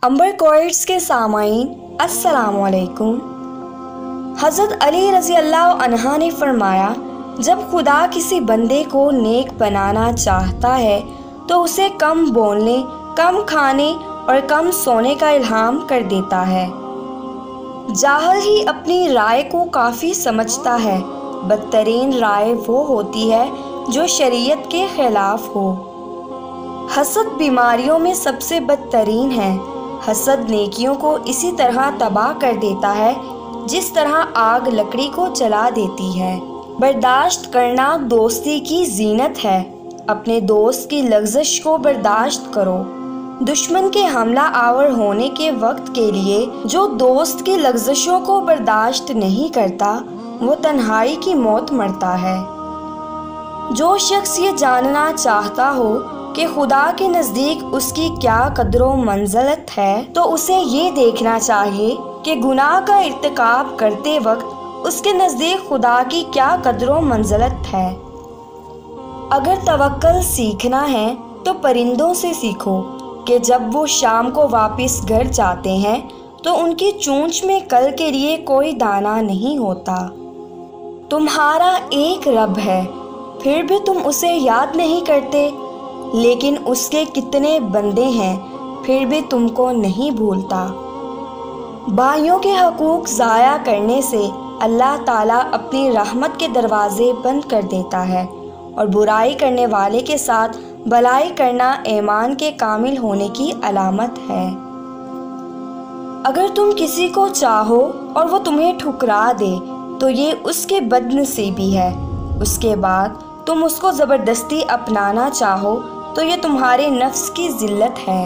अंबर Coetzee के सामाईन अस्सलामु अलैकुम। हज़रत अली रज़ी अल्लाह अन्हा ने फरमाया, जब खुदा किसी बंदे को नेक बनाना चाहता है तो उसे कम बोलने, कम खाने और कम सोने का इल्हाम कर देता है। जाहिल ही अपनी राय को काफ़ी समझता है। बदतरीन राय वो होती है जो शरीयत के खिलाफ हो। हसद बीमारियों में सबसे बदतरीन है। हसद नेकियों को इसी तरह तबाह कर देता है जिस तरह आग लकड़ी को जला देती है। बर्दाश्त करना दोस्ती की जीनत है। अपने दोस्त की लग़्ज़िश को बर्दाश्त करो। दुश्मन के हमला आवर होने के वक्त के लिए जो दोस्त की लग़्ज़िशों को बर्दाश्त नहीं करता वो तन्हाई की मौत मरता है। जो शख्स ये जानना चाहता हो कि खुदा के नज़दीक उसकी क्या कदरों मंज़लत है तो उसे ये देखना चाहिए कि गुनाह का इर्तिकाब करते वक्त उसके नज़दीक खुदा की क्या कदरों मंज़लत है। अगर तवक्कुल सीखना है तो परिंदों से सीखो कि जब वो शाम को वापस घर जाते हैं तो उनकी चोंच में कल के लिए कोई दाना नहीं होता। तुम्हारा एक रब है, फिर भी तुम उसे याद नहीं करते, लेकिन उसके कितने बंदे हैं फिर भी तुमको नहीं भूलता। भाइयों के हकूक़ ज़ाया करने से अल्लाह ताला अपनी रहमत के दरवाज़े बंद कर देता है और बुराई करने वाले के साथ भलाई करना ईमान के कामिल होने की अलामत है। अगर तुम किसी को चाहो और वो तुम्हें ठुकरा दे तो ये उसके बदनसीबी है। उसके बाद तुम उसको ज़बरदस्ती अपनाना चाहो तो ये तुम्हारे नफ्स की ज़िल्लत है।